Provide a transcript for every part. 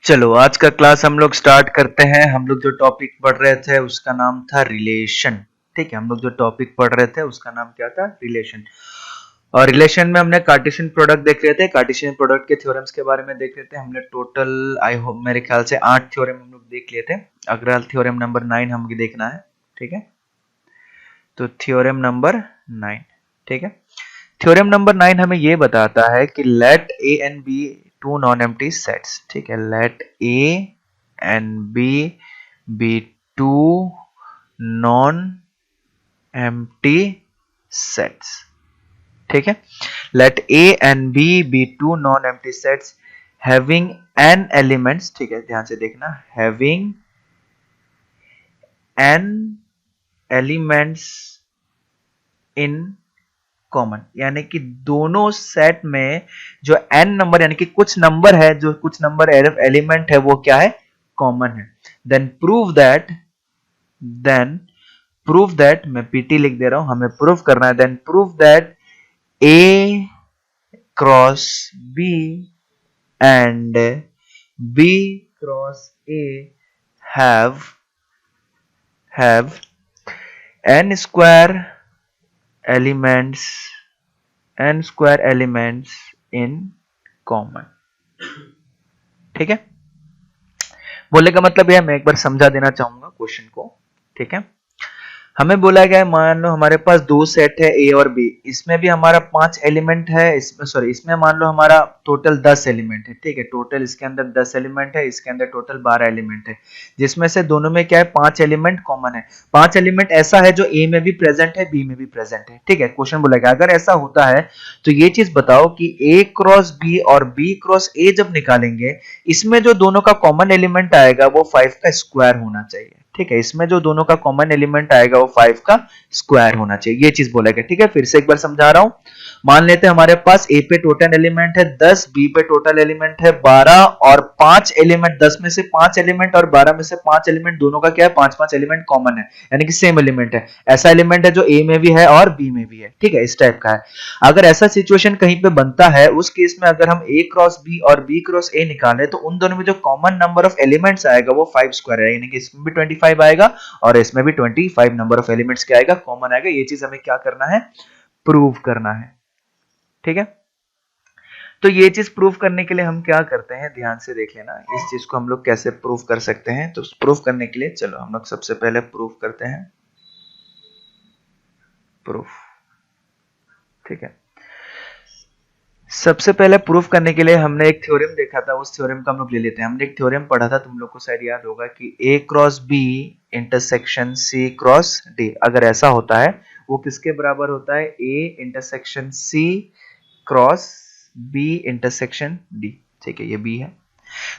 चलो आज का क्लास हम लोग स्टार्ट करते हैं। हम लोग जो टॉपिक पढ़ रहे थे उसका नाम था रिलेशन। ठीक है, हम लोग जो टॉपिक पढ़ रहे थे उसका नाम क्या था? रिलेशन। और रिलेशन में हमने कार्टेशियन प्रोडक्ट देख रहे थे, कार्टेशियन प्रोडक्ट के थ्योरम्स के बारे में देख रहे थे। हमने टोटल आई होप मेरे ख्याल से 8 थ्योरम हम लोग देख लिए थे। अगला थ्योरम नंबर 9 हमें देखना है। ठीक है, तो थ्योरम नंबर 9। ठीक है, थ्योरम नंबर 9 हमें ये बताता है कि let A and B two non empty sets. ठीक है, let A and B two non empty sets. ठीक है, let A and B two non empty sets having n elements. ठीक है, ध्यान से देखना, having n elements in common, यानी कि दोनों सेट में जो n नंबर यानी कि कुछ नंबर है, जो कुछ नंबर एलिमेंट है वो क्या है? कॉमन है। देन प्रूव दैट मैं पीटी लिख दे रहा हूं, हमें प्रूव करना है। Then prove that A cross B and B cross A have n square elements in common। ठीक है, बोलने का मतलब यह, मैं एक बार समझा देना चाहूंगा क्वेश्चन को। ठीक है, हमें बोला गया है, मान लो हमारे पास दो सेट है ए और बी, इसमें भी हमारा 5 एलिमेंट है, इसमें मान लो हमारा टोटल 10 एलिमेंट है। ठीक है, टोटल इसके अंदर 10 एलिमेंट है, इसके अंदर टोटल 12 एलिमेंट है, जिसमें से दोनों में क्या है? 5 एलिमेंट कॉमन है। 5 एलिमेंट ऐसा है जो ए में भी प्रेजेंट है, बी में भी प्रेजेंट है। ठीक है, क्वेश्चन बोला गया अगर ऐसा होता है तो ये चीज बताओ कि ए क्रॉस बी और बी क्रॉस ए जब निकालेंगे, इसमें जो दोनों का कॉमन एलिमेंट आएगा वो 5 का स्क्वायर होना चाहिए। ठीक है, इसमें जो दोनों का कॉमन एलिमेंट आएगा वो 5 का स्क्वायर होना चाहिए, ये चीज बोला गया। ठीक है, फिर से एक बार समझा रहा हूं। मान लेते हैं हमारे पास ए पे टोटल एलिमेंट है 10, बी पे टोटल एलिमेंट है 12 और 5 एलिमेंट, 10 में से 5 एलिमेंट और 12 में से 5 एलिमेंट, दोनों का क्या है? 5-5 एलिमेंट कॉमन है, यानी कि सेम एलिमेंट है। ऐसा एलिमेंट है जो ए में भी है और बी में भी है। ठीक है, इस टाइप का है। अगर ऐसा सिचुएशन कहीं पे बनता है, उस केस में अगर हम ए क्रॉस बी और बी क्रॉस ए निकाले तो उन दोनों में जो कॉमन नंबर ऑफ एलिमेंट्स आएगा वो 5 स्क्वायर है, यानी कि इसमें भी 25 आएगा और इसमें भी 25 नंबर ऑफ एलिमेंट्स क्या आएगा? कॉमन आएगा। ये चीज हमें क्या करना है? प्रूव करना है। ठीक है, तो ये चीज प्रूव करने के लिए हम क्या करते हैं, ध्यान से देख लेना। इस चीज को हम लोग कैसे प्रूव कर सकते हैं, तो प्रूव करने के लिए चलो हम लोग सबसे पहले प्रूव करते हैं प्रूफ। ठीक है, सबसे पहले प्रूफ करने के लिए हमने एक थ्योरम देखा था, उस थ्योरम का हम लोग ले लेते हैं। हमने एक थ्योरम पढ़ा था, तुम लोग को शायद याद होगा कि A cross B intersection C cross D, अगर ऐसा होता है वो किसके बराबर होता है? A intersection C cross B intersection D. ठीक है, ये बी है।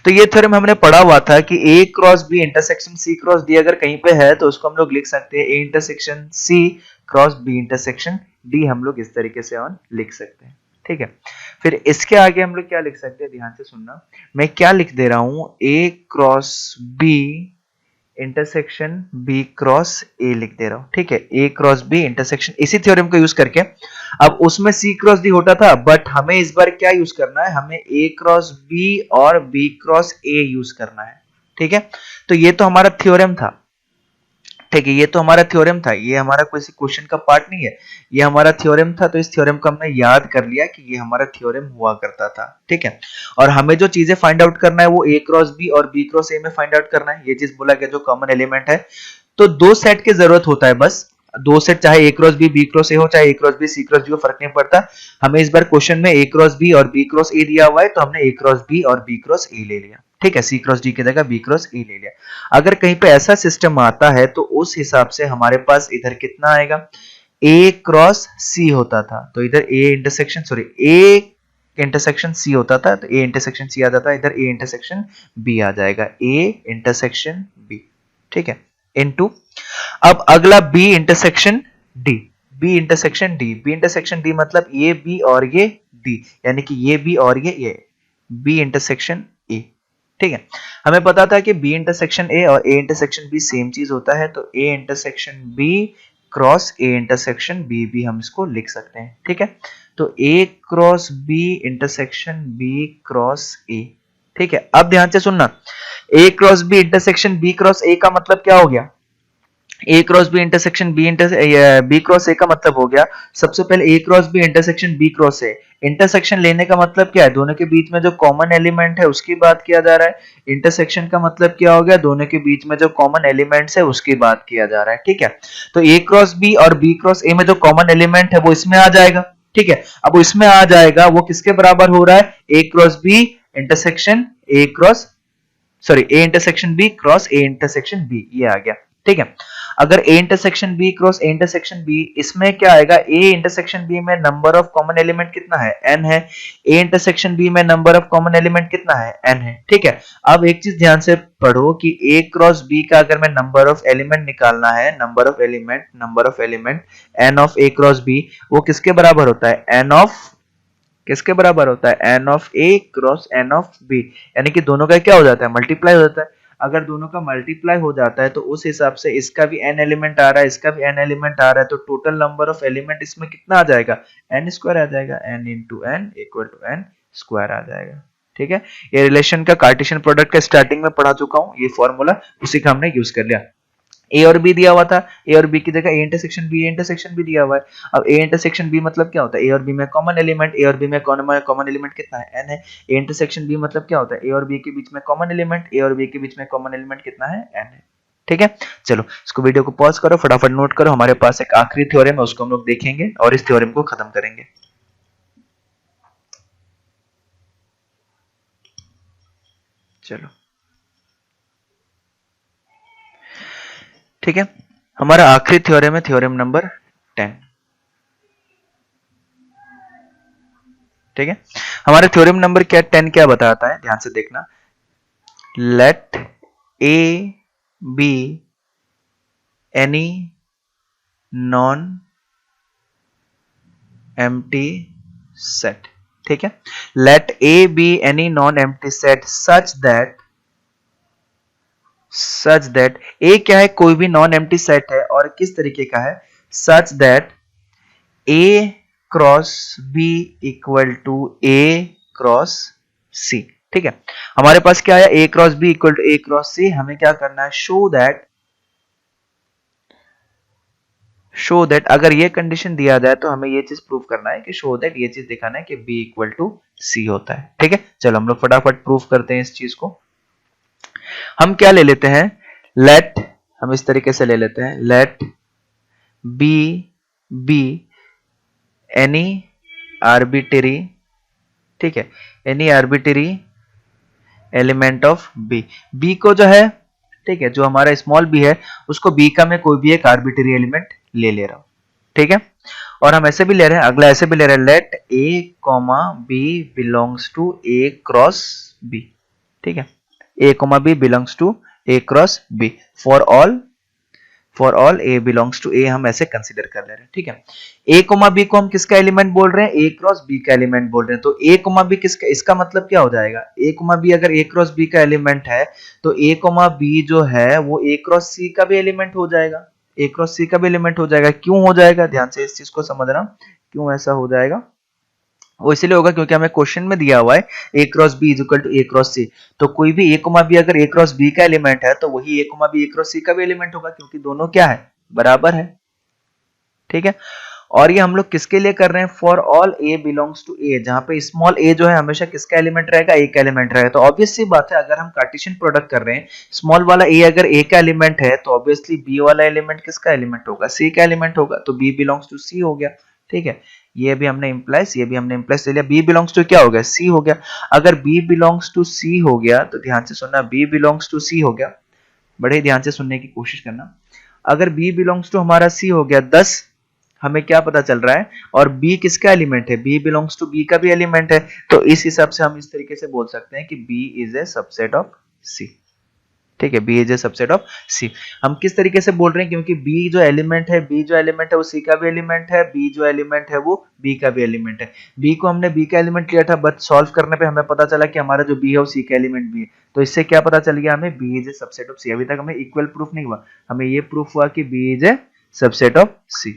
तो ये थ्योरम हमने पढ़ा हुआ था कि A cross B intersection C cross D अगर कहीं पे है तो उसको हम लोग लिख सकते हैं A intersection C cross B intersection D, हम लोग इस तरीके से ऑन लिख सकते हैं। ठीक है, फिर इसके आगे हम लोग क्या लिख सकते हैं, ध्यान से सुनना। मैं क्या लिख दे रहा हूं? A cross B intersection B cross A लिख दे रहा हूं। ठीक है, ए क्रॉस बी इंटरसेक्शन, इसी थ्योरम को यूज करके। अब उसमें सी क्रॉस डी होता था, बट हमें इस बार क्या यूज करना है? हमें ए क्रॉस बी और बी क्रॉस ए यूज करना है। ठीक है, तो ये तो हमारा थ्योरम था। ठीक है, ये तो हमारा थ्योरम था, ये हमारा कोई क्वेश्चन का पार्ट नहीं है, ये हमारा थ्योरम था। तो इस थ्योरम को हमने याद कर लिया कि ये हमारा थ्योरम हुआ करता था। ठीक है, और हमें जो चीजें फाइंड आउट करना है वो ए क्रॉस बी और बी क्रॉस ए में फाइंड आउट करना है। ये चीज बोला गया जो कॉमन एलिमेंट है। तो दो सेट की जरूरत होता है बस, दो सेट, चाहे A cross B cross A हो, चाहे A cross B C cross D हो, फर्क नहीं पड़ता। हमें इस बार क्वेश्चन में ए क्रॉस बी और बी क्रॉस ए दिया हुआ है, तो हमने ए क्रॉस बी और बी क्रॉस ए ले लिया। ठीक है, सी क्रॉस डी की जगह बी क्रॉस ए ले लिया। अगर कहीं पे ऐसा सिस्टम आता है तो उस हिसाब से हमारे पास इधर कितना आएगा? ए क्रॉस सी होता था, तो इधर ए इंटरसेक्शन सी होता था, तो ए इंटरसेक्शन सी आ जाता है, इधर ए इंटरसेक्शन बी आ जाएगा, ए इंटरसेक्शन बी। ठीक है, इनटू अब अगला B intersection D, B intersection D मतलब ये बी और ये डी, यानी कि ये बी और ये बी इंटरसेक्शन ए। ठीक है, हमें पता था कि बी इंटरसेक्शन ए और ए इंटरसेक्शन बी सेम चीज होता है, तो A intersection B cross A intersection B भी हम इसको लिख सकते हैं। ठीक है, तो A cross B intersection B cross A. ठीक है, अब ध्यान से सुनना, A cross B intersection B cross A का मतलब क्या हो गया? A cross B intersection B cross A का मतलब हो गया, सबसे पहले A cross B intersection B cross A. Intersection लेने का मतलब क्या है? दोनों के बीच में जो कॉमन एलिमेंट है उसकी बात किया जा रहा है। इंटरसेक्शन का मतलब क्या हो गया? दोनों के बीच में जो कॉमन एलिमेंट्स है उसकी बात किया जा रहा है। ठीक है, तो ए क्रॉस बी और बी क्रॉस ए में जो कॉमन एलिमेंट है वो इसमें आ जाएगा। ठीक है, अब वो इसमें आ जाएगा, वो किसके बराबर हो रहा है? A cross B intersection A cross sorry A intersection B cross A intersection B, ये आ गया। ठीक है, अगर A intersection B cross A intersection B, इसमें क्या आएगा? ए इंटरसेक्शन बी में नंबर ऑफ कॉमन एलिमेंट कितना है? n है। ए इंटरसेक्शन बी में नंबर ऑफ कॉमन एलिमेंट कितना है? n है। ठीक है, अब एक चीज ध्यान से पढ़ो कि ए क्रॉस बी का अगर मैं नंबर ऑफ एलिमेंट निकालना है, number of element n of A cross B, वो किसके बराबर होता है? n ऑफ किसके बराबर होता है? n of a cross n of b, यानी कि दोनों का क्या हो जाता है? मल्टीप्लाई हो जाता है। अगर दोनों का मल्टीप्लाई हो जाता है तो उस हिसाब से इसका भी n एलिमेंट आ रहा है, इसका भी n एलिमेंट आ रहा है, तो टोटल नंबर ऑफ एलिमेंट इसमें कितना आ जाएगा? n स्क्वायर आ जाएगा। n into n equal to n square आ जाएगा। ठीक है, ये रिलेशन का कार्टेशियन प्रोडक्ट का स्टार्टिंग में पढ़ा चुका हूं, ये फॉर्मूला उसी का हमने यूज कर लिया। ए और बी दिया हुआ था, ए और बी की जगह ए इंटरसेक्शन बी दिया हुआ है। अब ए इंटरसेक्शन बी मतलब क्या होता है? ए और बी में कॉमन एलिमेंट, ए और बी में कॉमन एलिमेंट कितना है? n है। ए इंटरसेक्शन बी मतलब क्या होता है? ए और बी के बीच में कॉमन एलिमेंट, ए और बी के बीच में कॉमन एलिमेंट कितना है? n है। ठीक है, चलो इसको वीडियो को पॉज करो, फटाफट नोट करो, हमारे पास एक आखिरी थ्योरम है, उसको हम लोग देखेंगे और इस थ्योरम को खत्म करेंगे। चलो ठीक है, हमारा आखिरी थ्योरम है थ्योरम नंबर 10। ठीक है, हमारे थ्योरम नंबर क्या 10 क्या बताता है? ध्यान से देखना, let A B any non empty set. ठीक है, let A B any non empty set such that A क्या है? कोई भी नॉन एम्प्टी सेट है, और किस तरीके का है? Such that A cross B equal to A cross C. ठीक है, हमारे पास क्या है? A cross B equal to A cross C. हमें क्या करना है? शो दैट अगर ये कंडीशन दिया जाए तो हमें ये चीज प्रूव करना है कि शो दैट, ये चीज दिखाना है कि बी इक्वल टू सी होता है। ठीक है, चलो हम लोग फटाफट प्रूव करते हैं इस चीज को। हम क्या ले लेते हैं? लेट, हम इस तरीके से ले लेते हैं, लेट बी एनी आर्बिटरी, ठीक है, any arbitrary element of B को जो है, ठीक है, जो हमारा स्मॉल बी है उसको बी का मैं कोई भी एक आर्बिटरी एलिमेंट ले रहा हूं। ठीक है, और हम ऐसे भी ले रहे हैं, अगला ऐसे भी ले रहे हैं, let a comma B belongs to A cross B. ठीक है, a comma B belongs to A cross B for all a belongs to A, हम ऐसे कंसीडर कर ले रहे हैं। ठीक है, ए कोमा बी को हम किसका एलिमेंट बोल रहे हैं? ए क्रॉस बी का एलिमेंट बोल रहे हैं। तो ए कोमा बी किसका, इसका मतलब क्या हो जाएगा? ए कोमा बी अगर ए क्रॉस बी का एलिमेंट है तो ए कोमा बी जो है वो ए क्रॉस सी का भी एलिमेंट हो जाएगा। ए क्रॉस सी का भी एलिमेंट हो जाएगा। क्यों हो जाएगा? ध्यान से इस चीज को समझना, क्यों ऐसा हो जाएगा? वो इसलिए होगा क्योंकि हमें क्वेश्चन में दिया हुआ है A cross B is equal to A cross C, तो कोई भी ए कोमा बी अगर ए क्रॉस बी का एलिमेंट है तो वही a comma b A cross C का भी एलिमेंट होगा, क्योंकि दोनों क्या है? बराबर है। ठीक है, और ये हम लोग किसके लिए कर रहे हैं? For all a belongs to A, जहां पे स्मॉल ए जो है हमेशा किसका एलिमेंट रहेगा? ए का एलिमेंट रहेगा। तो ऑब्वियस सी बात है, अगर हम कार्टेशियन प्रोडक्ट कर रहे हैं, स्मॉल वाला ए अगर ए का एलिमेंट है तो ऑब्वियसली बी वाला एलिमेंट किसका एलिमेंट होगा? सी का एलिमेंट होगा, तो बी बिलोंग्स टू सी हो गया। ठीक है, ये भी हमने इंप्लाइज ले लिया, बी बिलोंग्स टू क्या हो गया? सी हो गया। अगर बी बिलोंग्स टू सी हो गया तो ध्यान से सुनना, बी बिलोंग्स टू सी हो गया, बड़े ध्यान से सुनने की कोशिश करना। अगर b बिलोंग्स टू हमारा c हो गया 10, हमें क्या पता चल रहा है? और b किसका एलिमेंट है? b बिलोंग्स टू b का भी एलिमेंट है, तो इस हिसाब से हम इस तरीके से बोल सकते हैं कि b is a subset of c। ठीक है, b is a subset of c। हम किस तरीके से बोल रहे हैं? क्योंकि b जो एलिमेंट है वो c का भी एलिमेंट है, b जो एलिमेंट है वो b का भी एलिमेंट है। b को हमने b का एलिमेंट लिया था, बट सॉल्व करने पे हमें पता चला कि हमारा जो b है वो c का एलिमेंट भी है। तो इससे क्या पता चल गया हमें? b is a subset of c। अभी तक हमें इक्वल प्रूफ नहीं हुआ, हमें ये प्रूफ हुआ कि b is a subset of c।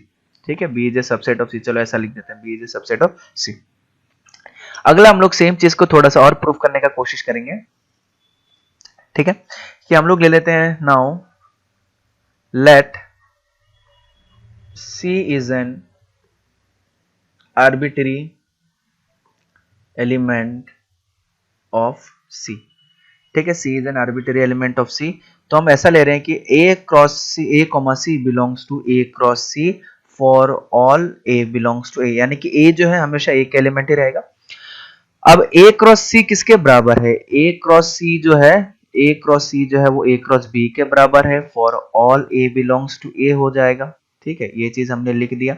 ठीक है, b is a subset of c। चलो ऐसा लिख देते हैं, b is a subset of c। अगला हम लोग सेम चीज को थोड़ा सा और प्रूफ करने का कोशिश करेंगे। ठीक है, कि हम लोग ले लेते हैं now let C is an arbitrary element of C। ठीक है, C is an arbitrary element of C। तो हम ऐसा ले रहे हैं कि A cross C, A comma C belongs to A cross C for all A belongs to A, यानी कि A जो है हमेशा A का एलिमेंट ही रहेगा। अब A क्रॉस C किसके बराबर है? A क्रॉस C जो है, A क्रॉस C जो है वो A क्रॉस B के बराबर है, for all A belongs to A हो जाएगा। ठीक है, ये चीज हमने लिख दिया।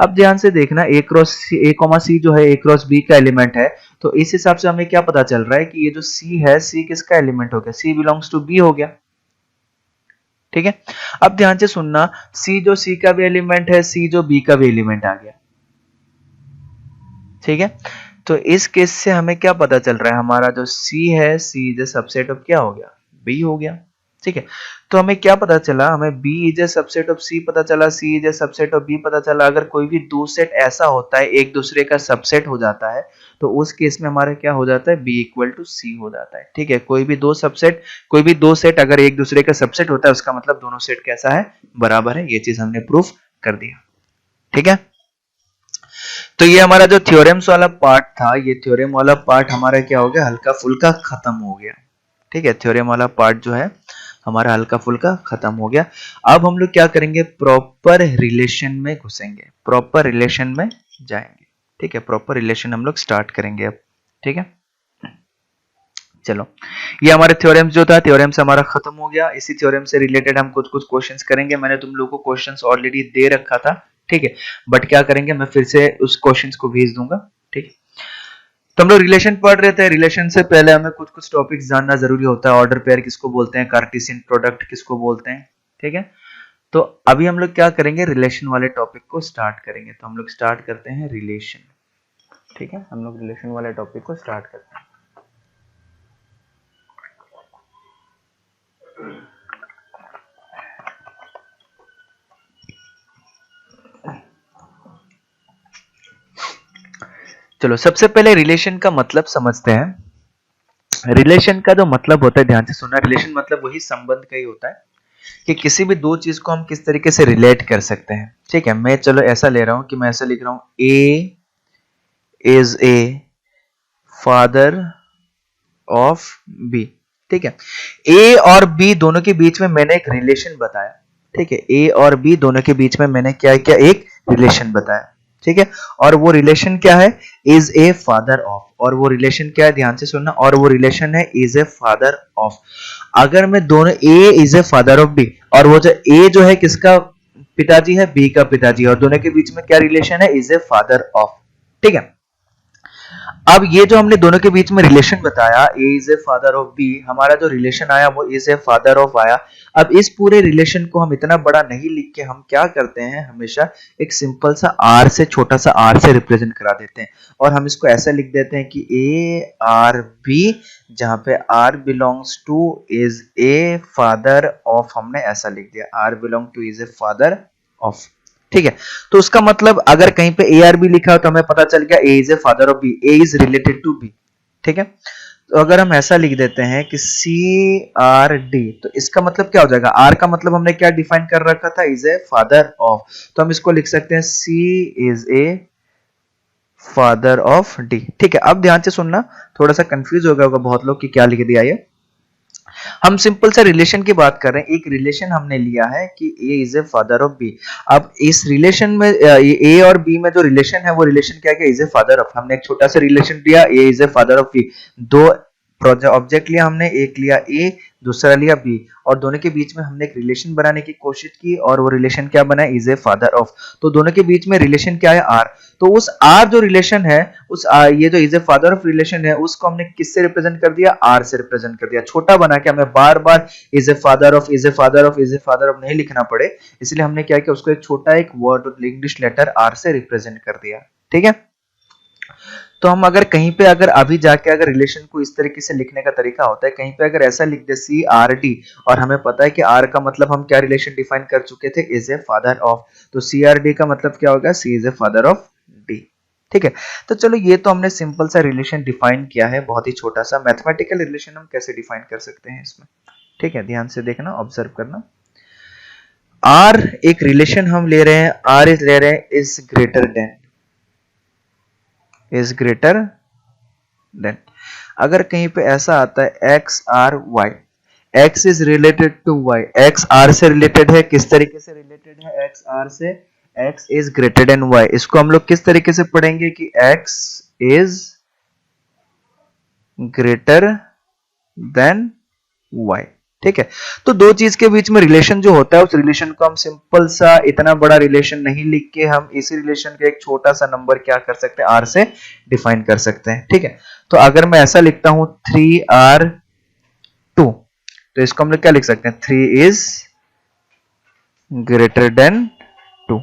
अब ध्यान से देखना, A cross A comma C जो है A क्रॉस B का एलिमेंट है, तो इस हिसाब से हमें क्या पता चल रहा है कि ये जो C है, C किसका एलिमेंट हो गया? C बिलोंग्स टू B हो गया। ठीक है, अब ध्यान से सुनना, C जो C का भी एलिमेंट है, C जो B का भी एलिमेंट आ गया। ठीक है, तो इस केस से हमें क्या पता चल रहा है? हमारा जो C है, C is a subset of क्या हो गया? B हो गया। ठीक है, तो हमें क्या पता चला? हमें B is a subset of C पता चला, C is a subset of B पता चला। अगर कोई भी दो सेट ऐसा होता है, एक दूसरे का सबसेट हो जाता है, तो उस केस में हमारा क्या हो जाता है? B इक्वल टू C हो जाता है। ठीक है, कोई भी दो सेट अगर एक दूसरे का सबसेट होता है, उसका मतलब दोनों सेट कैसा है? बराबर है। ये चीज हमने प्रूफ कर दिया। ठीक है, तो ये हमारा जो थ्योरम्स वाला पार्ट था, ये थ्योरम वाला पार्ट हमारा क्या हो गया? हल्का फुल्का खत्म हो गया। ठीक है, थ्योरम वाला पार्ट जो है हमारा हल्का फुल्का खत्म हो गया। अब हम लोग क्या करेंगे? प्रॉपर रिलेशन में घुसेंगे, प्रॉपर रिलेशन में जाएंगे। ठीक है, प्रॉपर रिलेशन हम लोग स्टार्ट करेंगे अब। ठीक है, चलो, ये हमारे थ्योरम्स जो था, थ्योरम्स हमारा खत्म हो गया। इसी थ्योरम से रिलेटेड हम कुछ कुछ क्वेश्चंस करेंगे। मैंने तुम लोगों को क्वेश्चंस ऑलरेडी दे रखा था। ठीक है, बट क्या करेंगे, मैं फिर से उस क्वेश्चंस को भेज दूंगा। ठीक है, तो हम लोग रिलेशन पढ़ रहे थे। रिलेशन से पहले हमें कुछ कुछ टॉपिक्स जानना जरूरी होता है। ऑर्डर पेयर किसको बोलते हैं? कार्टेशियन प्रोडक्ट किसको बोलते हैं? ठीक है, तो अभी हम लोग क्या करेंगे? रिलेशन वाले टॉपिक को स्टार्ट करेंगे। तो हम लोग स्टार्ट करते हैं रिलेशन। ठीक है, हम लोग रिलेशन वाले टॉपिक को स्टार्ट करते हैं। चलो, सबसे पहले रिलेशन का मतलब समझते हैं। रिलेशन का जो मतलब होता है, ध्यान से सुनना, रिलेशन मतलब वही संबंध का ही होता है कि किसी भी दो चीज को हम किस तरीके से रिलेट कर सकते हैं। ठीक है, मैं चलो ऐसा ले रहा हूं कि मैं ऐसा लिख रहा हूं, A is a father of B. ठीक है, ए और बी दोनों के बीच में मैंने एक रिलेशन बताया। ठीक है, ए और बी दोनों के बीच में मैंने क्या किया? एक रिलेशन बताया। ठीक है, और वो रिलेशन क्या है? Is a father of. और वो रिलेशन क्या है? ध्यान से सुनना, और वो रिलेशन है इज ए फादर ऑफ। अगर मैं दोनों, A is a father of B, और वो जो ए जो है किसका पिताजी है? बी का पिताजी, और दोनों के बीच में क्या रिलेशन है? Is a father of. ठीक है, अब ये जो हमने दोनों के बीच में रिलेशन बताया, A is a father of B, हमारा जो रिलेशन आया वो इज ए फादर ऑफ आया। अब इस पूरे रिलेशन को हम इतना बड़ा नहीं लिख के हम क्या करते हैं? हमेशा एक सिंपल सा आर से, छोटा सा आर से रिप्रेजेंट करा देते हैं, और हम इसको ऐसा लिख देते हैं कि ए आर बी, जहां पे R belongs to is a father of, हमने ऐसा लिख दिया, R belong to is a father of. ठीक है, तो उसका मतलब अगर कहीं पे ए आर बी लिखा हो तो हमें पता चल गया A is a father of B, A is related to B. ठीक है, तो अगर हम ऐसा लिख देते हैं कि सी आर डी, तो इसका मतलब क्या हो जाएगा? आर का मतलब हमने क्या डिफाइन कर रखा था? Is a father of. तो हम इसको लिख सकते हैं C is a father of D. ठीक है, अब ध्यान से सुनना, थोड़ा सा कंफ्यूज हो गया होगा बहुत लोग कि क्या लिख दिया ये। हम सिंपल सा रिलेशन की बात कर रहे हैं। एक रिलेशन हमने लिया है कि A is a father of B. अब इस रिलेशन में ए और बी में जो रिलेशन है, वो रिलेशन क्या है? Is a father of. हमने एक छोटा सा रिलेशन लिया, A is a father of B. दो ऑब्जेक्ट लिया हमने, एक लिया ए, दूसरा लिया बी, और दोनों के बीच में हमने एक रिलेशन बनाने की कोशिश की, और वो रिलेशन क्या बना? Is a father of. तो दोनों के बीच में रिलेशन क्या है? आर। तो उस आर जो रिलेशन है, उस ये जो is a father of relation है, उसको हमने किससे रिप्रेजेंट कर दिया? आर से रिप्रेजेंट कर दिया। छोटा बना के हमें बार बार is a father of, is a father of, is a father of नहीं लिखना पड़े, इसलिए हमने क्या किया? उसको एक छोटा एक वर्ड, इंग्लिश लेटर आर से रिप्रेजेंट कर दिया। ठीक है, तो हम अगर कहीं पे अगर अभी जाके अगर रिलेशन को इस तरीके से लिखने का तरीका होता है, कहीं पे अगर ऐसा लिख दे सी आर डी, और हमें पता है कि आर का मतलब हम क्या रिलेशन डिफाइन कर चुके थे? Is a father of. तो सी आर डी का मतलब क्या होगा? C is a father of D. ठीक है। तो चलो ये तो हमने सिंपल सा रिलेशन डिफाइन किया है, बहुत ही छोटा सा। मैथमेटिकल रिलेशन हम कैसे डिफाइन कर सकते हैं इसमें, ठीक है, ध्यान से देखना, ऑब्जर्व करना। आर एक रिलेशन हम ले रहे हैं, आर इज ले रहे हैं इज ग्रेटर देन। अगर कहीं पे ऐसा आता है X R Y, X is related to Y, X R से रिलेटेड है, किस तरीके से रिलेटेड है एक्स आर से, X is greater than Y. इसको हम लोग किस तरीके से पढ़ेंगे कि X is greater than Y, ठीक है। तो दो चीज के बीच में रिलेशन जो होता है, उस रिलेशन को हम सिंपल सा, इतना बड़ा रिलेशन नहीं लिख के, हम इसी रिलेशन का एक छोटा सा नंबर क्या कर सकते हैं, आर से डिफाइन कर सकते हैं, ठीक है। तो अगर मैं ऐसा लिखता हूं 3r2, तो इसको हम लोग क्या लिख सकते हैं, 3 इज ग्रेटर देन 2,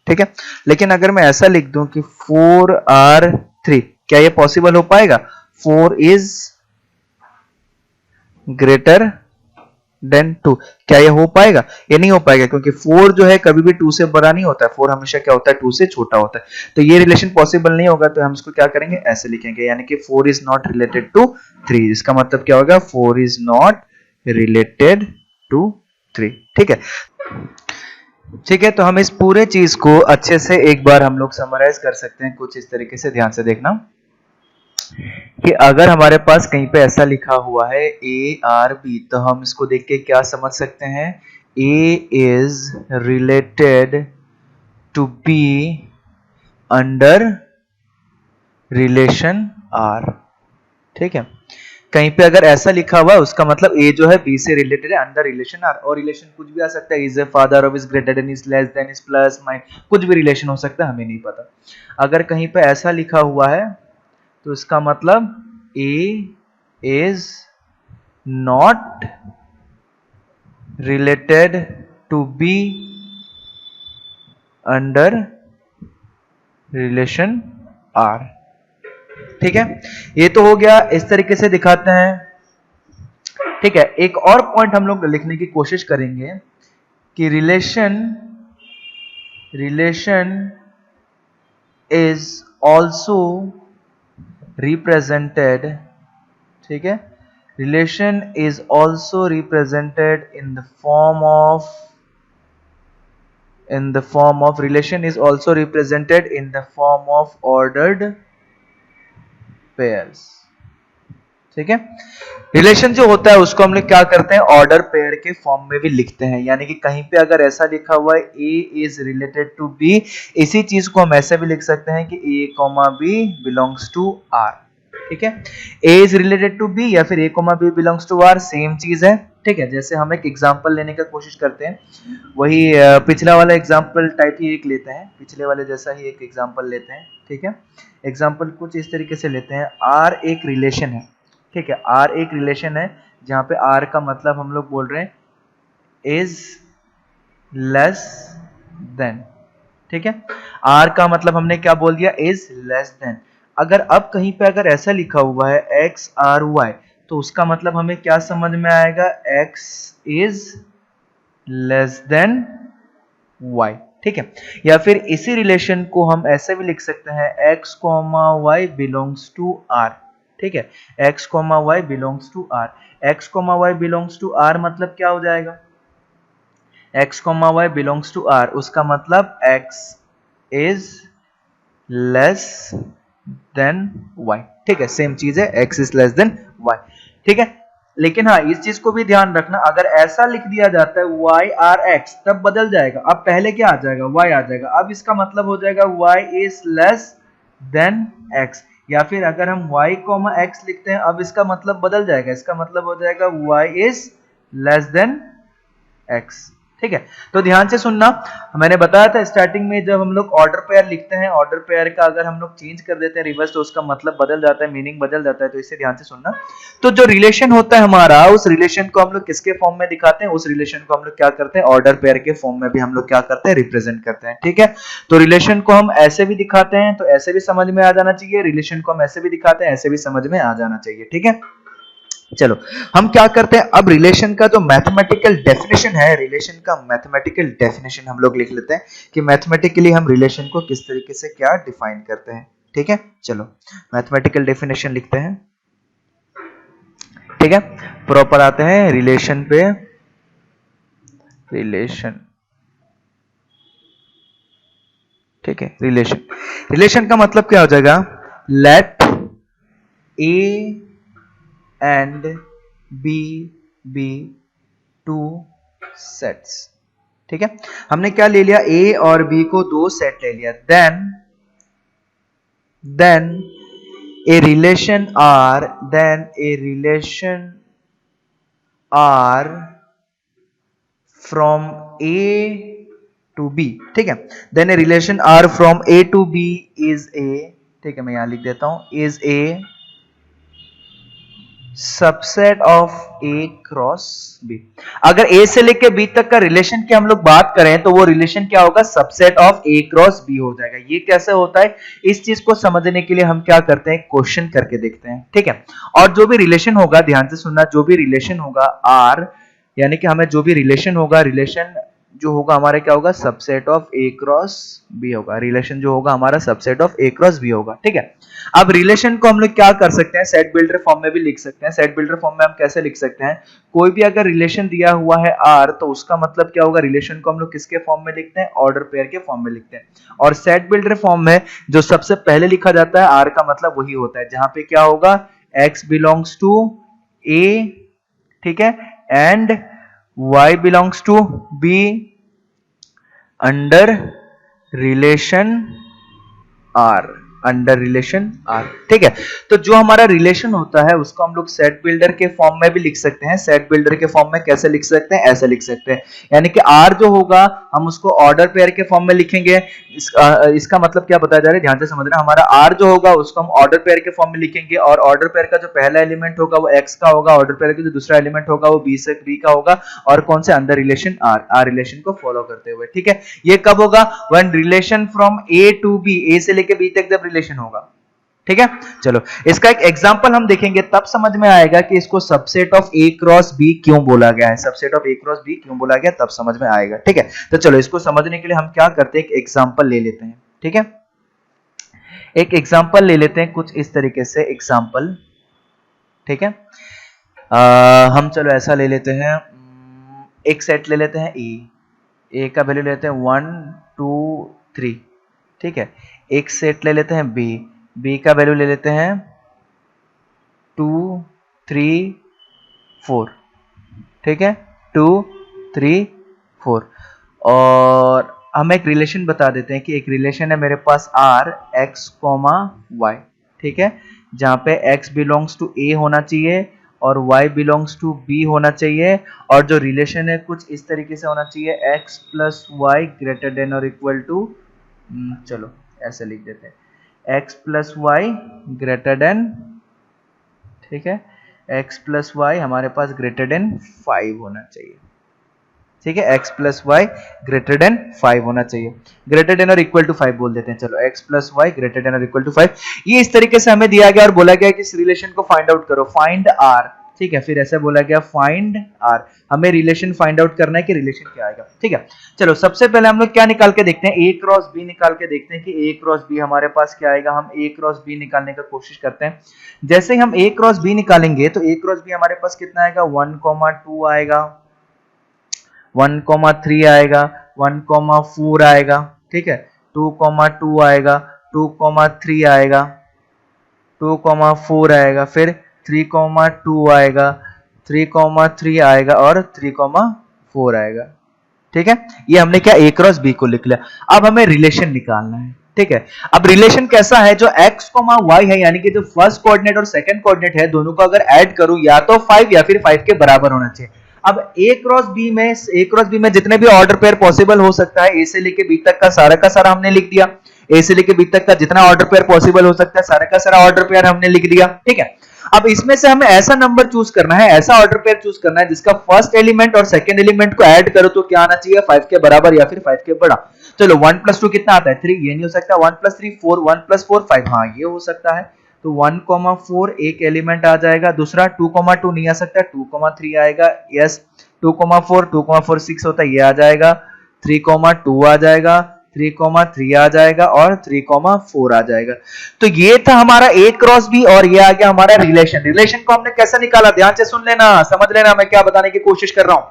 ठीक है। लेकिन अगर मैं ऐसा लिख दूं कि 4r3, क्या ये पॉसिबल हो पाएगा, 4 इज ग्रेटर देन 2, क्या ये हो पाएगा, ये नहीं हो पाएगा, क्योंकि 4 जो है कभी भी 2 से बड़ा नहीं होता है, 4 हमेशा क्या होता है, 2 से छोटा होता है। तो ये रिलेशन पॉसिबल नहीं होगा, तो हम इसको क्या करेंगे, ऐसे लिखेंगे, यानी कि 4 इज नॉट रिलेटेड टू 3। इसका मतलब क्या होगा, 4 इज नॉट रिलेटेड टू 3, ठीक है। ठीक है, तो हम इस पूरे चीज को अच्छे से एक बार हम लोग समराइज कर सकते हैं कुछ इस तरीके से, ध्यान से देखना कि अगर हमारे पास कहीं पे ऐसा लिखा हुआ है ए आर बी, तो हम इसको देख के क्या समझ सकते हैं, A is related to B under relation R, ठीक है। कहीं पे अगर ऐसा लिखा हुआ है, उसका मतलब ए जो है बी से रिलेटेड है अंडर रिलेशन आर, और रिलेशन कुछ भी आ सकता है, is a father of, is greater then, is less then, is plus minus, कुछ भी रिलेशन हो सकता है, हमें नहीं पता। अगर कहीं पे ऐसा लिखा हुआ है, तो इसका मतलब A is not related to B under relation R, ठीक है। ये तो हो गया, इस तरीके से दिखाते हैं, ठीक है। एक और पॉइंट हम लोग लिखने की कोशिश करेंगे कि रिलेशन इज ऑल्सो रिप्रेजेंटेड, ठीक है, relation is also represented in the form of relation is also represented in the form of ordered pairs, ठीक है। रिलेशन जो होता है उसको हम लोग क्या करते हैं, ऑर्डर पेयर के फॉर्म में भी लिखते हैं, यानी कि कहीं पे अगर ऐसा लिखा हुआ है A is related to B, इसी चीज को हम ऐसे भी लिख सकते हैं कि A comma B belongs to R, ठीक है। A is related to B या फिर A comma B belongs to R, same चीज है, ठीक है। जैसे हम एक एग्जांपल लेने की कोशिश करते हैं, वही पिछला वाला एग्जांपल टाइप ही एक लेते हैं, पिछले वाले जैसा ही एक एग्जांपल लेते हैं, ठीक है। एग्जांपल कुछ इस तरीके से लेते हैं, आर एक रिलेशन है, ठीक है, आर एक रिलेशन है, जहां पे आर का मतलब हम लोग बोल रहे हैं इज लेस देन, ठीक है। आर का मतलब हमने क्या बोल दिया, इज लेस देन। अगर अब कहीं पे अगर ऐसा लिखा हुआ है एक्स आर वाई, तो उसका मतलब हमें क्या समझ में आएगा, X is less than Y, ठीक है। या फिर इसी रिलेशन को हम ऐसे भी लिख सकते हैं, X comma Y belongs to R, ठीक है, x comma Y belongs to R. X comma Y belongs to R मतलब क्या हो जाएगा, x comma Y belongs to R, उसका मतलब x is less than y, ठीक है, सेम चीज है, x is less than y, ठीक है। लेकिन हाँ, इस चीज को भी ध्यान रखना, अगर ऐसा लिख दिया जाता है y आर x, तब बदल जाएगा, अब पहले क्या आ जाएगा, y आ जाएगा, अब इसका मतलब हो जाएगा y is less then x। या फिर अगर हम y, x लिखते हैं, अब इसका मतलब बदल जाएगा, इसका मतलब हो जाएगा y is less then x, ठीक है। तो ध्यान से सुनना, मैंने बताया था स्टार्टिंग में, जब हम लोग ऑर्डर पेयर लिखते हैं, ऑर्डर पेयर का अगर हम लोग चेंज कर देते हैं रिवर्स, तो उसका मतलब बदल जाता है, मीनिंग बदल जाता है, तो इसे ध्यान से सुनना। तो जो रिलेशन होता है हमारा, उस रिलेशन को हम लोग किसके फॉर्म में दिखाते हैं, उस रिलेशन को हम लोग क्या करते हैं, ऑर्डर पेयर के फॉर्म में भी हम लोग क्या करते हैं, रिप्रेजेंट करते हैं, ठीक है। तो रिलेशन को हम ऐसे भी दिखाते हैं, तो ऐसे भी समझ में आ जाना चाहिए, रिलेशन को हम ऐसे भी दिखाते हैं, ऐसे भी समझ में आ जाना चाहिए, ठीक है। चलो हम क्या करते हैं, अब रिलेशन का जो मैथमेटिकल डेफिनेशन है, रिलेशन का मैथमेटिकल डेफिनेशन हम लोग लिख लेते हैं कि मैथमेटिकली हम रिलेशन को किस तरीके से क्या डिफाइन करते हैं, ठीक है, चलो मैथमेटिकल डेफिनेशन लिखते हैं। ठीक है, प्रॉपर आते हैं रिलेशन पे। रिलेशन, ठीक है, रिलेशन का मतलब क्या हो जाएगा? Let A and B B two sets. ठीक है, हमने क्या ले लिया? ए और बी को दो सेट ले लिया। Then a relation R from A to B। ठीक है, then a relation R from A to B is a, ठीक है, मैं यहां लिख देता हूं, is a subset of A cross B। अगर A से लेके B तक का रिलेशन की हम लोग बात करें तो वो रिलेशन क्या होगा? Subset of A cross B हो जाएगा। ये कैसे होता है? इस चीज को समझने के लिए हम क्या करते हैं? क्वेश्चन करके देखते हैं। ठीक है, और जो भी रिलेशन होगा, ध्यान से सुनना, जो भी रिलेशन होगा R, यानी कि हमें जो भी रिलेशन होगा, रिलेशन जो होगा हमारा क्या होगा? Subset of A cross B होगा। रिलेशन जो होगा हमारा subset of A cross B होगा। ठीक है, अब रिलेशन को हम लोग क्या कर सकते हैं? सेट बिल्डर फॉर्म में भी लिख सकते हैं। सेट बिल्डर फॉर्म में हम कैसे लिख सकते हैं? कोई भी अगर रिलेशन दिया हुआ है R, तो उसका मतलब क्या होगा? रिलेशन को हम लोग किसके फॉर्म में लिखते हैं? ऑर्डर पेयर के फॉर्म में लिखते हैं। और सेट बिल्डर फॉर्म में जो सबसे पहले लिखा जाता है R का मतलब वही होता है जहां पे क्या होगा? X बिलोंग्स टू A, ठीक है, and Y belongs to B under relation R, under relation R। ठीक है, तो जो हमारा रिलेशन होता है उसको हम लोग सेट बिल्डर के फॉर्म में भी लिख सकते हैं। सेट बिल्डर के फॉर्म में कैसे लिख सकते हैं? ऐसे लिख सकते हैं, यानी कि R जो होगा हम उसको ऑर्डर पेयर के फॉर्म में लिखेंगे। इसका मतलब क्या बताया जा रहा है? ध्यान से समझना। हमारा R जो होगा उसको हम ऑर्डर पेयर के फॉर्म में लिखेंगे, और ऑर्डर पेयर का जो पहला एलिमेंट होगा वो X का होगा, ऑर्डर पेयर का जो दूसरा एलिमेंट होगा वो B का होगा, और कौन से? अंदर रिलेशन R रिलेशन को फॉलो करते हुए। ठीक है, ये कब होगा? When relation from A to B, A से लेके B तक जब रिलेशन होगा। ठीक है, चलो इसका एक एग्जांपल हम देखेंगे, तब समझ में आएगा कि इसको subset of A cross B क्यों बोला गया है। Subset of A cross B क्यों बोला गया, तब समझ में आएगा। ठीक है, तो चलो इसको समझने के लिए हम क्या करते हैं? एक एग्जांपल ले लेते हैं। ठीक है, एक एग्जांपल ले लेते हैं कुछ इस तरीके से एग्जांपल। ठीक है, हम चलो ऐसा ले लेते हैं, एक सेट ले लेते हैं ए का वैल्यू लेते हैं 1 2 3। ठीक है, एक सेट ले लेते हैं बी का वैल्यू ले लेते हैं 2 3 4। ठीक है, 2 3 4, और हम एक रिलेशन बता देते हैं कि एक रिलेशन है मेरे पास R X, Y। ठीक है, जहां पे X बिलोंग्स टू A होना चाहिए और Y बिलोंग्स टू B होना चाहिए, और जो रिलेशन है कुछ इस तरीके से होना चाहिए, X plus Y greater than और इक्वल टू, चलो ऐसे लिख देते हैं, X plus Y greater than, ठीक है, X प्लस वाई हमारे पास ग्रेटर देन 5 होना चाहिए। ठीक है, x plus Y greater than 5 होना चाहिए, ग्रेटर देन और इक्वल टू 5 बोल देते हैं। चलो x plus Y greater than और इक्वल टू 5, ये इस तरीके से हमें दिया गया और बोला गया कि इस रिलेशन को फाइंड आउट करो, फाइंड r। ठीक है, फिर ऐसे बोला गया फाइंड r, हमें रिलेशन फाइंड आउट करना है कि रिलेशन क्या आएगा। ठीक है, चलो सबसे पहले हम लोग क्या निकाल के देखते हैं? a क्रॉस b निकाल के देखते हैं कि a क्रॉस b हमारे पास क्या आएगा। हम a क्रॉस b निकालने का कोशिश करते हैं। जैसे ही हम a क्रॉस b निकालेंगे तो a क्रॉस b हमारे पास कितना आएगा? 1,2 आएगा, 1,3 आएगा, 1,4 आएगा। ठीक है, 2,2 आएगा, 2,3 आएगा, 2,4 आएगा, फिर 3,2 आएगा, 3,3 आएगा और 3,4 आएगा। ठीक है, ये हमने क्या a क्रॉस b को लिख लिया। अब हमें रिलेशन निकालना है। ठीक है, अब रिलेशन कैसा है? जो x, y है, यानी कि जो फर्स्ट कोऑर्डिनेट और सेकंड कोऑर्डिनेट है, दोनों को अगर ऐड करूं या तो 5 या फिर 5 के बराबर होना चाहिए। अब a क्रॉस b में जितने भी ऑर्डर पेयर पॉसिबल हो सकता है, a से लेके b तक का सारा हमने लिख दिया। a से लेके b तक का जितना ऑर्डर पेयर पॉसिबल हो सकता है, सारा का सारा ऑर्डर पेयर हमने लिख दिया। ठीक है, अब इसमें से हमें ऐसा नंबर चूज करना है, ऐसा ऑर्डर पेयर चूज करना है जिसका फर्स्ट एलिमेंट और सेकंड एलिमेंट को ऐड करो तो क्या आना चाहिए? 5 के बराबर या फिर 5 के बड़ा। चलो 1 + 2 कितना आता है? 3। ये नहीं हो सकता। 1 + 3 4, 1 + 4 5, हाँ ये हो सकता है। तो 1,4 एक एलिमेंट आ जाएगा, दूसरा 2,2 नहीं आ सकता, 2,3 आएगा। यस, 2,4 6 होता है, ये आ जाएगा। 3,2 आ जाएगा, 3,3 आ जाएगा और 3,4 आ जाएगा। तो ये था हमारा A क्रॉस B और ये आ गया हमारा रिलेशन। रिलेशन को हमने कैसे निकाला, ध्यान से सुन लेना, समझ लेना मैं क्या बताने की कोशिश कर रहा हूं।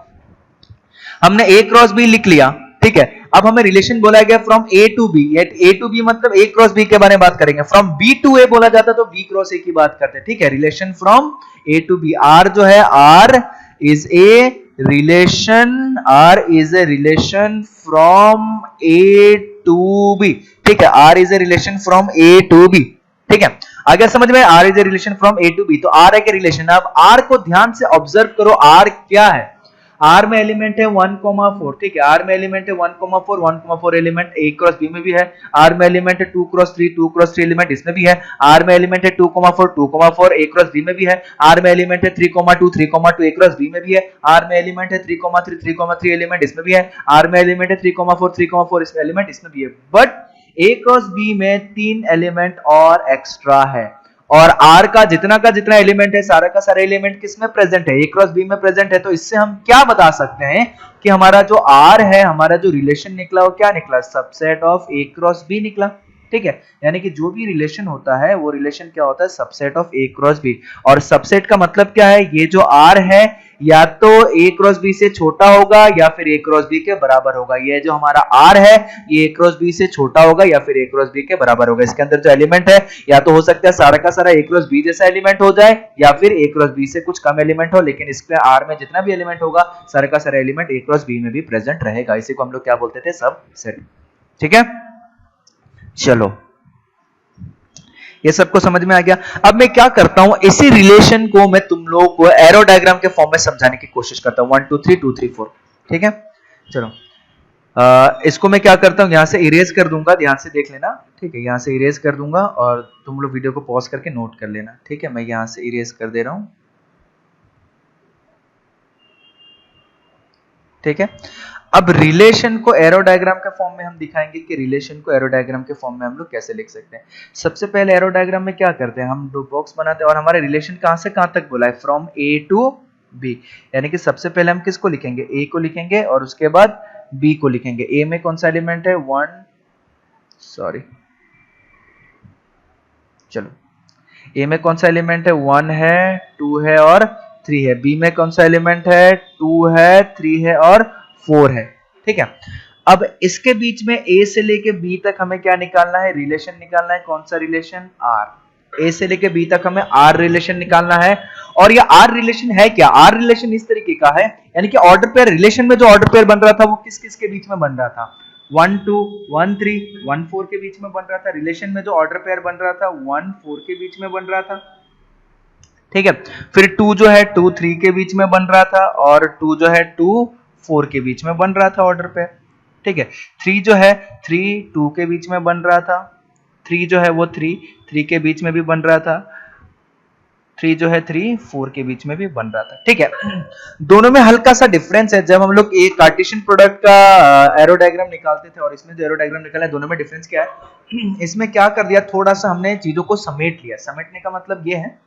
हमने A क्रॉस B लिख लिया, ठीक है। अब हमें रिलेशन बोला गया from A to B, A to B मतलब A क्रॉस B के बारे में बात करेंगे। फ्रॉम B टू A बोला जाता तो B क्रॉस A की बात करते हैं, ठीक है। Relation from A to B, R जो है R is a relation, R is a relation from A to B, ठीक है। R is a relation from A to B, ठीक है। आगे समझ में, R is a relation from A to B, तो R एक रिलेशन। अब R को ध्यान से ऑब्जर्व करो, R क्या है। R में एलिमेंट है 1,4, ठीक है। R में एलिमेंट है 1,4, 1,4 एलिमेंट A क्रॉस B में भी है। R में एलिमेंट है 2 क्रॉस 3, 2 क्रॉस 3 एलिमेंट इसमें भी है। R में एलिमेंट है 2,4, 2,4 A क्रॉस B में भी है। R में एलिमेंट है 3,2, 3,2 A क्रॉस B में भी है। R में एलिमेंट है 3,3, 3,3 एलिमेंट इसमें भी है। R में एलिमेंट है 3,4, 3,4 इसमें एलिमेंट इसमें भी है। बट A क्रॉस B में 3 एलिमेंट और एक्स्ट्रा है, और R का जितना एलिमेंट है सारा का सारा एलिमेंट किसमें प्रेजेंट है, A क्रॉस B में प्रेजेंट है। तो इससे हम क्या बता सकते हैं कि हमारा जो R है, हमारा जो रिलेशन निकला वो क्या निकला, subset of A cross B निकला, ठीक है। यानी कि जो भी रिलेशन होता है वो रिलेशन क्या होता है, subset of A cross B। और सबसेट का मतलब क्या है, ये जो R है या तो A क्रॉस B से छोटा होगा या फिर A क्रॉस B के बराबर होगा। ये जो हमारा R है ये A क्रॉस B से छोटा होगा या फिर A क्रॉस B के बराबर होगा। इसके अंदर जो एलिमेंट है या तो हो सकता है सारा का सारा A क्रॉस B जैसा एलिमेंट हो जाए या फिर A क्रॉस B से कुछ कम एलिमेंट हो, लेकिन इसके R में जितना भी एलिमेंट होगा सारा का सारा एलिमेंट A क्रॉस B में भी प्रेजेंट रहेगा। इसी को हम लोग क्या बोलते थे, सबसेट, ठीक है। चलो ये सबको समझ में आ गया। अब मैं क्या करता हूं, इसी रिलेशन को मैं तुम लोगों को एरो डायग्राम के फॉर्म में समझाने की कोशिश करता हूं, 1 2 3 2 3 4, ठीक है। चलो इसको मैं क्या करता हूं, यहां से इरेज कर दूंगा, ध्यान से देख लेना, ठीक है। यहां से इरेज कर दूंगा और तुम लोग वीडियो को पॉज करके नोट कर लेना, ठीक है। मैं यहां से इरेज कर दे रहा हूं, ठीक है। अब रिलेशन को एरो डायग्राम के फॉर्म में हम दिखाएंगे कि रिलेशन को एरो डायग्राम के फॉर्म में हम लोग कैसे लिख सकते हैं। सबसे पहले एरो डायग्राम में क्या करते हैं, हम दो बॉक्स बनाते हैं और हमारे रिलेशन कहां से कहां तक बोला है, फ्रॉम A टू B। यानी कि सबसे पहले हम किसको लिखेंगे, A को लिखेंगे और उसके बाद B को लिखेंगे। A में कौन सा एलिमेंट है, चलो A में कौन सा एलिमेंट है, 1 है, 2 है और 3 है। B में कौन सा एलिमेंट है, 2 है, 3 है और 4 है, ठीक है। अब इसके बीच में A से लेके B तक हमें क्या निकालना है, रिलेशन निकालना है। कौन सा रिलेशन, R। A से लेके B तक हमें R रिलेशन निकालना है। और ये R रिलेशन है क्या, R रिलेशन इस तरीके का है, यानी कि ऑर्डर पेयर, रिलेशन में जो ऑर्डर पेयर बन रहा था वो किस किस के बीच में बन रहा था, 1 2 1 3 1 4 के बीच में बन रहा था। रिलेशन में जो ऑर्डर पेयर बन रहा था 1 4 के बीच में बन रहा था, ठीक है। फिर 2 जो है 2 3 के बीच में बन रहा था और 2 जो है 2 4 के बीच में बन रहा था ऑर्डर पे, ठीक है। 3 जो है 3 2 के बीच में बन रहा था, 3 जो है वो 3 के बीच में भी बन रहा था, 3 जो है 3 4 के बीच में भी बन रहा था, ठीक है। दोनों में हल्का सा डिफरेंस है। जब हम लोग एक कार्टेशियन प्रोडक्ट का एरो डायग्राम निकालते थे और इसमें जो एरो डायग्राम निकाला है, दोनों में डिफरेंस क्या है, इसमें क्या कर दिया, थोड़ा सा हमने चीजों को समेट लिया। समेटने का मतलब ये है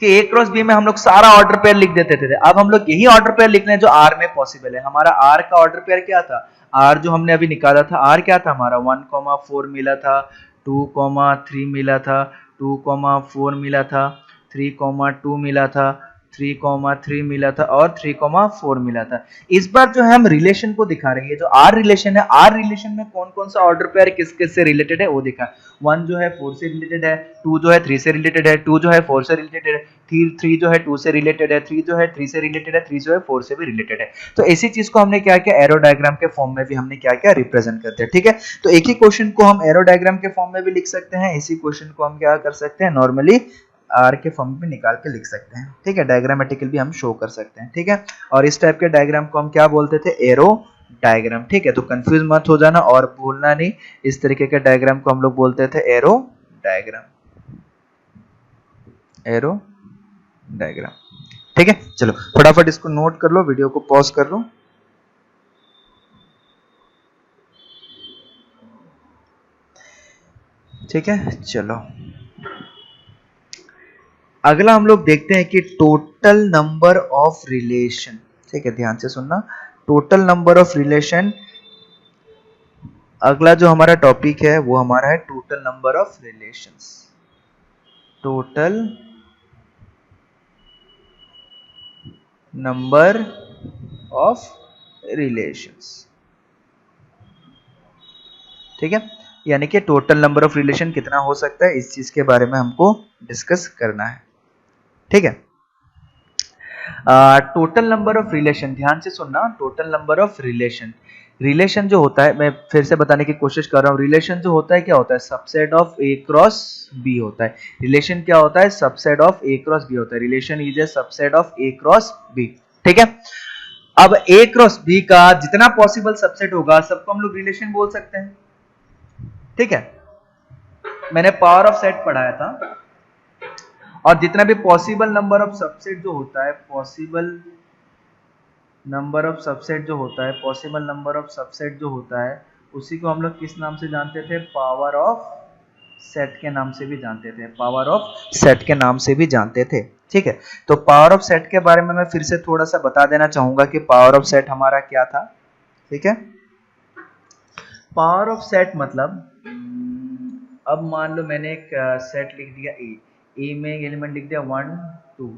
कि A क्रॉस B में हम लोग सारा ऑर्डर पेयर लिख देते थे। अब हम लोग यही ऑर्डर पेयर लिख रहे हैं जो R में पॉसिबल है। हमारा R का ऑर्डर पेयर क्या था, R जो हमने अभी निकाला था, R क्या था हमारा, 1,4 मिला था, 2,3 मिला था, 2,4 मिला था, 3,2 मिला था, 3,3 मिला था और 3,4 मिला था। इस बार जो है हम रिलेशन को दिखा रहे हैं, जो R रिलेशन है, R रिलेशन में कौन कौन सा ऑर्डर पेयर किस किस से रिलेटेड है वो दिखा। 1 जो है 4 से रिलेटेड है, 2 जो है 3 से रिलेटेड है, 2 जो है 4 से रिलेटेड है, 3 जो है 2 से रिलेटेड है, 3 जो है 3 से रिलेटेड है, 3 जो है 4 से भी रिलेटेड है। तो ऐसी चीज को हमने क्या किया, एरो डायग्राम के फॉर्म में भी हमने क्या किया, रिप्रेजेंट करते हैं, ठीक है। तो एक ही क्वेश्चन को हम एरो डायग्राम के फॉर्म में भी लिख सकते हैं, इसी क्वेश्चन को हम क्या कर सकते हैं, नॉर्मली आर के फॉर्म में निकाल के लिख सकते हैं, ठीक है। डायग्रामेटिकल भी हम शो कर सकते हैं, ठीक है। और इस टाइप के डायग्राम को हम क्या बोलते थे, एरो डायग्राम, ठीक है। तो कंफ्यूज मत हो जाना और भूलना नहीं, इस तरीके के डायग्राम को हम लोग बोलते थे एरो डायग्राम, एरो डायग्राम, ठीक है। चलो फटाफट इसको नोट कर लो, वीडियो को पॉज कर लो। ठीक है, चलो अगला हम लोग देखते हैं कि टोटल नंबर ऑफ रिलेशन, ठीक है, ध्यान से सुनना। टोटल नंबर ऑफ रिलेशन अगला जो हमारा टॉपिक है वो हमारा है total number of relations. Total number of relations, ठीक है, यानी कि टोटल नंबर ऑफ रिलेशन कितना हो सकता है, इस चीज के बारे में हमको डिस्कस करना है, ठीक है। टोटल नंबर ऑफ रिलेशन, ध्यान से सुनना, total number of relation, relation जो होता है, मैं फिर से बताने की कोशिश कर रहा हूं, रिलेशन जो होता है क्या होता है, subset of A cross B होता है। रिलेशन क्या होता है, subset of A cross B होता है। Relation is a subset of A cross B, ठीक है। अब ए क्रॉस बी का जितना पॉसिबल सबसेट होगा सबको हम लोग रिलेशन बोल सकते हैं, ठीक है। मैंने पावर ऑफ सेट पढ़ाया था, और जितना भी पॉसिबल नंबर ऑफ सबसेट जो होता है, पॉसिबल नंबर ऑफ सबसेट जो होता है, पॉसिबल नंबर ऑफ सबसेट जो होता है, उसी को हम लोग किस नाम से जानते थे, पावर ऑफ सेट के नाम से भी जानते थे, पावर ऑफ सेट के नाम से भी जानते थे, ठीक है। तो पावर ऑफ सेट के बारे में मैं फिर से थोड़ा सा बता देना चाहूंगा कि पावर ऑफ सेट हमारा क्या था, ठीक है। पावर ऑफ सेट मतलब, अब मान लो मैंने एक सेट लिख दिया ए में एलिमेंट लिख दिया 1 2,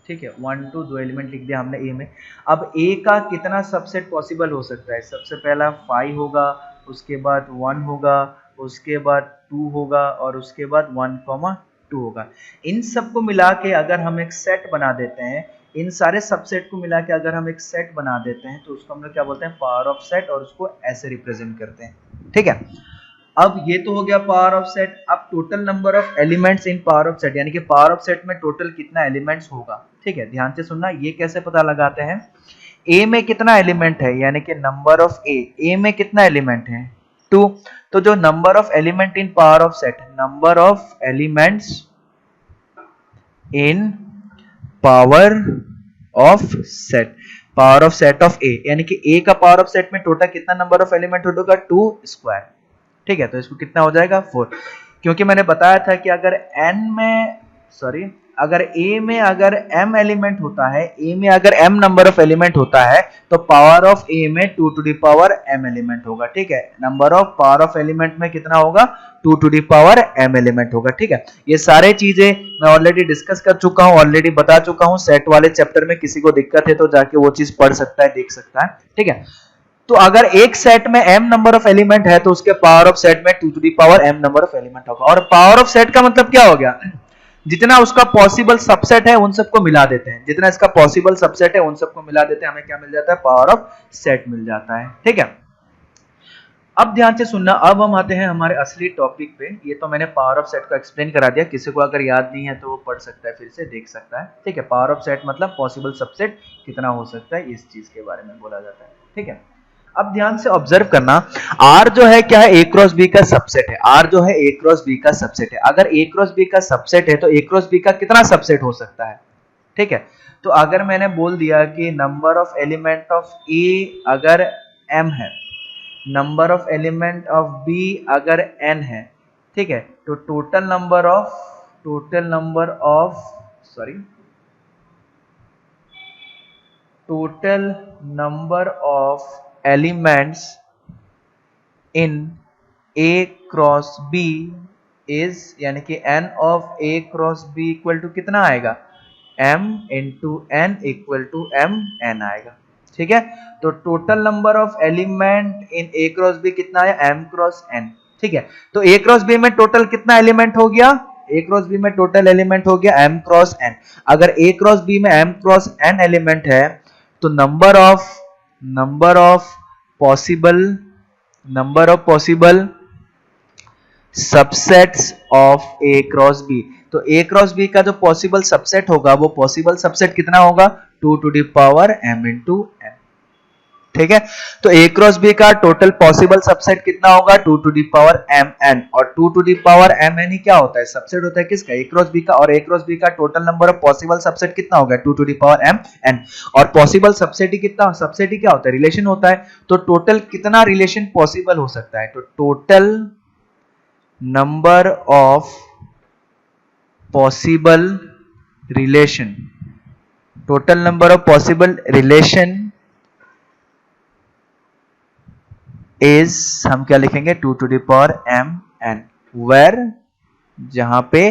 ठीक है, 1 2 दो एलिमेंट लिख दिया हमने ए में। अब ए का कितना सबसेट पॉसिबल हो सकता है, सबसे पहला 5 होगा, उसके बाद 1 होगा, उसके बाद 2 होगा, और उसके बाद 1,2 होगा। इन सबको मिला के अगर हम एक सेट बना देते हैं, इन सारे सबसेट को मिला के अगर हम एक सेट बना देते हैं, तो उसको हम लोग क्या बोलते हैं, पावर ऑफ सेट, और उसको ऐसे रिप्रेजेंट करते हैं, ठीक है। अब ये तो हो गया पावर ऑफ सेट। अब total number of elements in power of set, यानी कि पावर ऑफ सेट में टोटल कितना एलिमेंट्स होगा, ठीक है। ध्यान से सुनना, ये कैसे पता लगाते हैं, ए में कितना एलिमेंट है, यानी कि नंबर ऑफ ए में कितना एलिमेंट है 2, तो जो number of element in power of set, number of elements in power of set, power of set of A, यानी कि ए का पावर ऑफ सेट में टोटल कितना नंबर ऑफ एलिमेंट होगा 2 स्क्वायर, ठीक है। तो इसको कितना हो जाएगा 4, क्योंकि मैंने बताया था कि अगर n में, सॉरी, अगर a में अगर m एलिमेंट होता है, a में अगर m नंबर ऑफ एलिमेंट होता है, तो पावर ऑफ a में 2 to the power m element होगा, ठीक है। Number of power of element में कितना होगा, 2 to the power m element होगा, ठीक है। ये सारे चीजें मैं ऑलरेडी डिस्कस कर चुका हूं, ऑलरेडी बता चुका हूं। सेट वाले चैप्टर में किसी को दिक्कत है तो जाके वो चीज पढ़ सकता है, देख सकता है, ठीक है। तो अगर एक सेट में m नंबर ऑफ एलिमेंट है, तो उसके पावर ऑफ सेट में 2 to the power m number of element होगा। और पावर ऑफ सेट का मतलब क्या हो गया, जितना उसका पॉसिबल सबसेट है उन सबको मिला देते हैं, जितना इसका पॉसिबल सबसेट है उन सबको मिला देते हैं, हमें क्या मिल जाता है, पावर ऑफ सेट मिल जाता है, ठीक है। अब ध्यान से सुनना, अब हम आते हैं हमारे असली टॉपिक पे। ये तो मैंने पावर ऑफ सेट को एक्सप्लेन करा दिया, किसी को अगर याद नहीं है तो वो पढ़ सकता है, फिर से देख सकता है, ठीक है। पावर ऑफ सेट मतलब पॉसिबल सबसेट कितना हो सकता है, इस चीज के बारे में बोला जाता है, ठीक है। अब ध्यान से ऑब्जर्व करना, R जो है क्या है, A क्रॉस B का सबसेट है। R जो है A क्रॉस B का सबसेट है। अगर A क्रॉस B का सबसेट है तो A क्रॉस B का कितना सबसेट हो सकता है, ठीक है। तो अगर मैंने बोल दिया कि number of element of A अगर m है, number of element of B अगर n है, ठीक है, तो total number of elements in A cross B is, यानी कि n of A cross B equal to कितना आएगा, m into n equal to mn आएगा, ठीक है। तो total number of element in A cross B कितना है, m cross n, ठीक है। तो A cross B में टोटल कितना एलिमेंट हो गया, A cross B में टोटल एलिमेंट हो गया m cross n। अगर A cross B में m cross n एलिमेंट है, तो number of possible subsets of A cross B, तो A क्रॉस B का जो पॉसिबल सबसेट होगा, वो पॉसिबल सबसेट कितना होगा, 2 to the power m into n, ठीक है। तो A क्रॉस B का टोटल पॉसिबल सबसेट कितना होगा, 2 टू द पावर mn, और 2 टू द पावर mn ही क्या होता है, सबसेट होता है किसका, A क्रॉस B का। और A क्रॉस B का total number of possible subset कितना होगा, 2 टू द पावर mn, और पॉसिबल सबसेट ही क्या होता है, रिलेशन होता है। तो टोटल कितना रिलेशन पॉसिबल हो सकता है, तो total number of possible relation, is हम क्या लिखेंगे 2 to the power mn, where जहां पे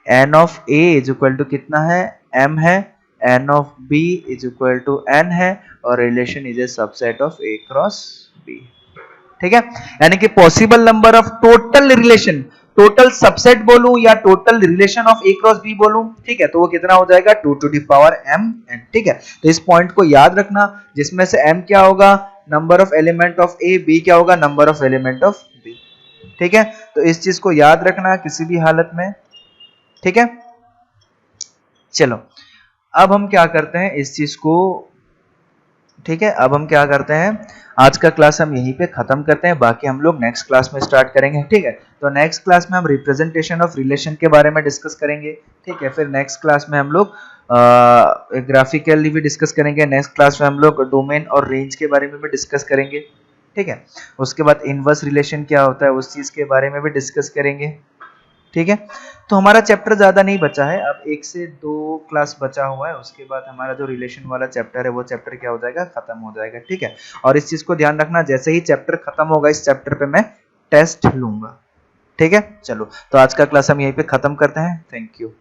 n of a is equal to कितना है m है, n of b is equal to n है और relation is a subset of a cross b। ठीक है, यानी कि possible number of total relation, total subset बोलूं या total relation of A cross B बोलूं, ठीक है, तो वो कितना हो जाएगा 2 to the power m n। ठीक है, तो इस पॉइंट को याद रखना, जिसमें से m क्या होगा number of element of A, b क्या होगा number of element of b। ठीक है, तो इस चीज को याद रखना किसी भी हालत में। ठीक है, चलो अब हम क्या करते हैं इस चीज को, ठीक है, अब हम क्या करते हैं आज का क्लास हम यहीं पे खत्म करते हैं, बाकी हम लोग नेक्स्ट क्लास में स्टार्ट करेंगे। ठीक है, तो नेक्स्ट क्लास में हम रिप्रेजेंटेशन ऑफ रिलेशन के बारे में डिस्कस करेंगे। ठीक है, फिर नेक्स्ट क्लास में हम लोग ग्राफिकली भी डिस्कस करेंगे। नेक्स्ट क्लास में हम लोग डोमेन और रेंज के बारे में भी डिस्कस करेंगे। ठीक है, उसके बाद इनवर्स रिलेशन क्या होता है उस चीज के बारे में भी डिस्कस करेंगे। ठीक है, तो हमारा चैप्टर ज्यादा नहीं बचा है, अब 1 से 2 क्लास बचा हुआ है, उसके बाद हमारा जो रिलेशन वाला चैप्टर है वो चैप्टर क्या हो जाएगा खत्म हो जाएगा। ठीक है, और इस चीज को ध्यान रखना जैसे ही चैप्टर खत्म होगा इस चैप्टर पे मैं टेस्ट लूंगा। ठीक है, चलो तो आज का क्लास हम यहीं पे खत्म करते हैं। Thank you.